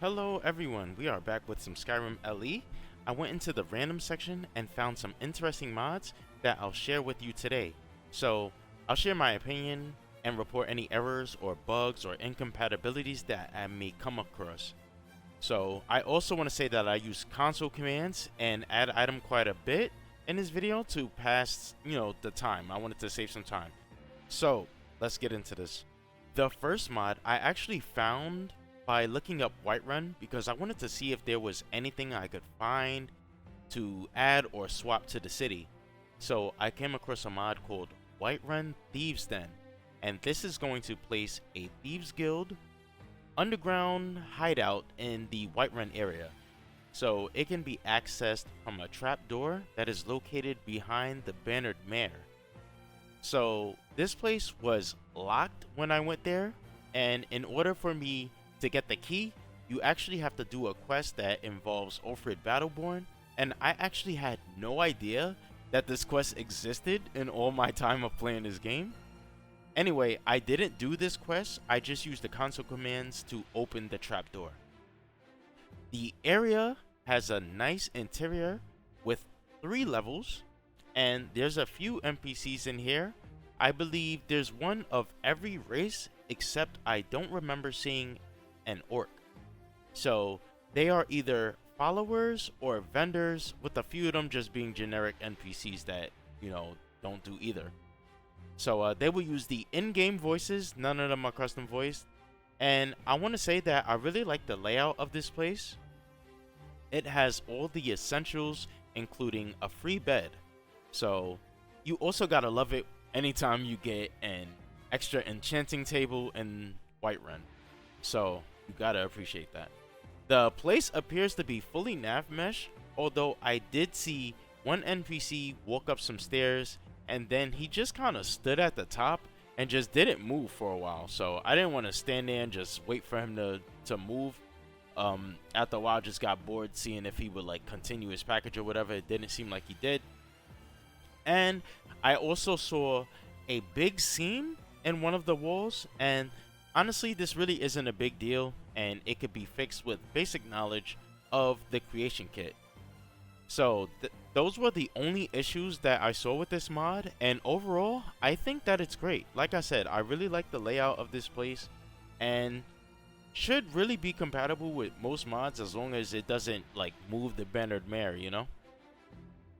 Hello everyone, we are back with some Skyrim LE. I went into the random section and found some interesting mods that I'll share with you today. So, I'll share my opinion and report any errors or bugs or incompatibilities that I may come across. So, I also want to say that I use console commands and add item quite a bit in this video to pass, the time. I wanted to save some time. So, let's get into this. The first mod I actually found by looking up Whiterun because I wanted to see if there was anything I could find to add or swap to the city. So I came across a mod called Whiterun Thieves Den, and this is going to place a Thieves Guild underground hideout in the Whiterun area. So it can be accessed from a trapdoor that is located behind the Bannered Mare. So this place was locked when I went there, and in order for me to get the key, you actually have to do a quest that involves Ulfrid Battleborn, and I actually had no idea that this quest existed in all my time of playing this game. Anyway, I didn't do this quest, I just used the console commands to open the trapdoor. The area has a nice interior with 3 levels, and there's a few NPCs in here. I believe there's one of every race, except I don't remember seeing an orc. So they are either followers or vendors, with a few of them just being generic NPCs that, don't do either. So they will use the in-game voices, none of them are custom voiced. And I want to say that I really like the layout of this place. It has all the essentials, including a free bed. So you also gotta love it anytime you get an extra enchanting table in Whiterun. So you gotta appreciate that. The place appears to be fully nav mesh, although I did see one NPC walk up some stairs and then he just kind of stood at the top and just didn't move for a while. So I didn't want to stand there and just wait for him to move. After a while, I just got bored seeing if he would like continue his package or whatever. It didn't seem like he did. And I also saw a big seam in one of the walls, and honestly, this really isn't a big deal, and it could be fixed with basic knowledge of the creation kit. So those were the only issues that I saw with this mod, and overall, I think that it's great. Like I said, I really like the layout of this place, and should really be compatible with most mods as long as it doesn't like move the Bannered Mare,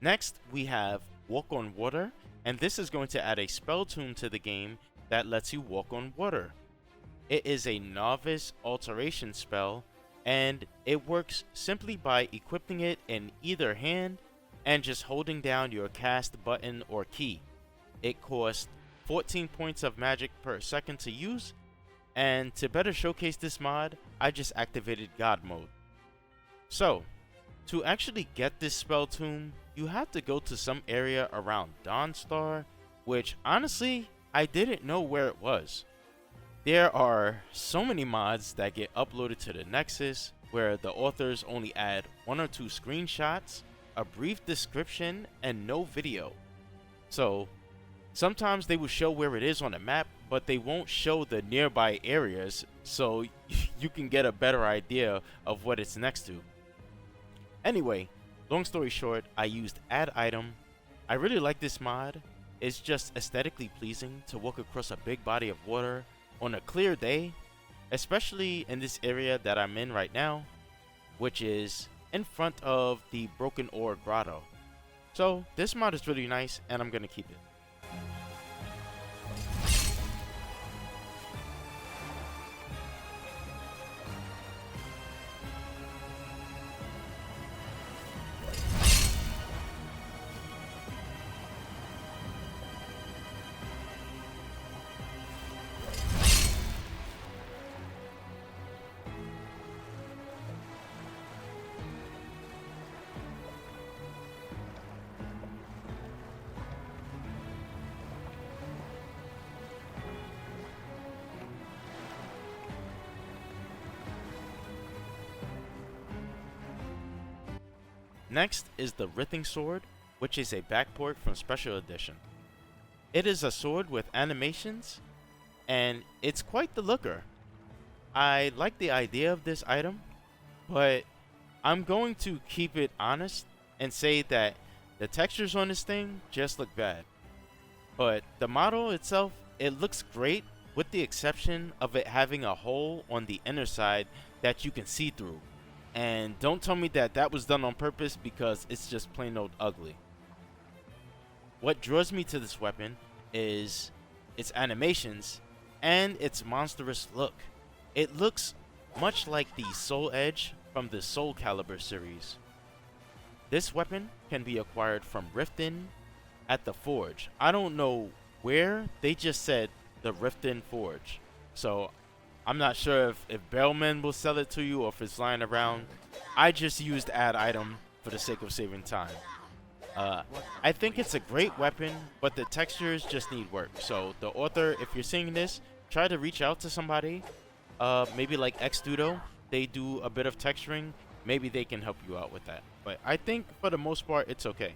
Next, we have Walk on Water, and this is going to add a spell tune to the game that lets you walk on water. It is a novice alteration spell, and it works simply by equipping it in either hand and just holding down your cast button or key. It costs 14 points of magic per second to use, and to better showcase this mod, I just activated God mode. So, to actually get this spell tune, you have to go to some area around Dawnstar, which honestly, I didn't know where it was. There are so many mods that get uploaded to the Nexus where the authors only add 1 or 2 screenshots, a brief description, and no video. So sometimes they will show where it is on the map, but they won't show the nearby areas so you can get a better idea of what it's next to. Anyway, long story short, I used add item. I really like this mod. It's just aesthetically pleasing to walk across a big body of water on a clear day, especially in this area that I'm in right now, which is in front of the Broken Ore Grotto. So this mod is really nice and I'm gonna keep it. Next is the Rithing Sword, which is a backport from Special Edition. It is a sword with animations, and it's quite the looker. I like the idea of this item. but I'm going to keep it honest and say that the textures on this thing just look bad. But the model itself, it looks great with the exception of it having a hole on the inner side that you can see through. And don't tell me that that was done on purpose, because it's just plain old ugly. What draws me to this weapon is its animations and its monstrous look. It looks much like the Soul Edge from the Soul Calibur series. This weapon can be acquired from Riften at the Forge. I don't know where, they just said the Riften Forge. So I'm not sure if Bellman will sell it to you or if it's lying around. I just used add item for the sake of saving time. I think it's a great weapon, but the textures just need work. So the author, if you're seeing this, try to reach out to somebody, maybe like Xdudo. They do a bit of texturing. Maybe they can help you out with that. But I think for the most part, it's okay.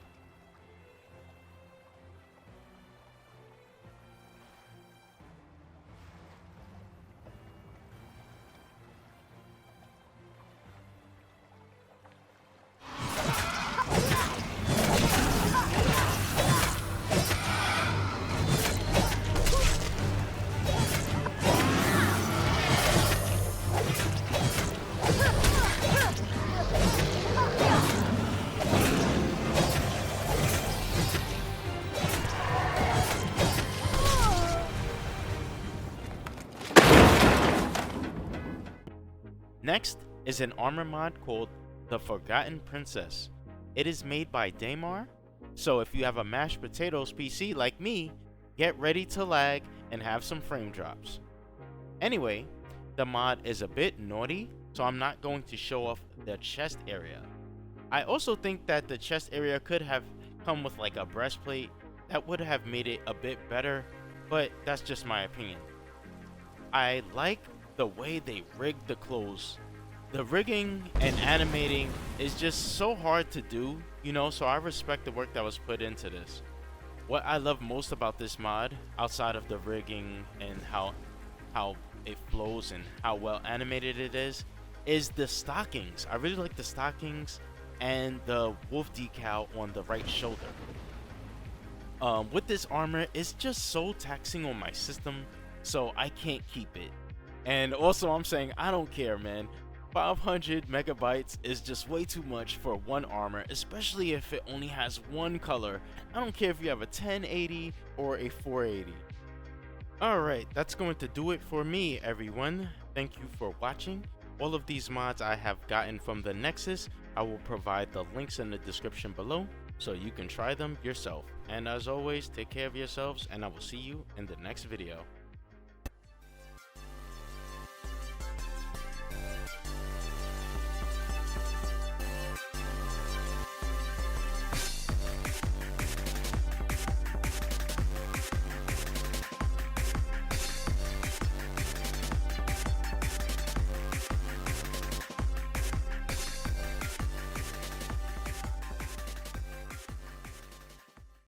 Next is an armor mod called the Forgotten Princess. It is made by Daymar, so if you have a mashed potatoes PC like me, get ready to lag and have some frame drops. Anyway, the mod is a bit naughty, so I'm not going to show off the chest area. I also think that the chest area could have come with like a breastplate. That would have made it a bit better, but that's just my opinion. I like the way they rigged the clothes. The rigging and animating is just so hard to do, so I respect the work that was put into this. What I love most about this mod, outside of the rigging and how it flows and how well animated it is the stockings. I really like the stockings and the wolf decal on the right shoulder. With this armor, it's just so taxing on my system, so I can't keep it. And also, I'm saying I don't care, man. 500 megabytes is just way too much for one armor, especially if it only has one color. I don't care if you have a 1080 or a 480. Alright, that's going to do it for me, everyone. Thank you for watching. All of these mods I have gotten from the Nexus. I will provide the links in the description below so you can try them yourself. And as always, take care of yourselves, and I will see you in the next video.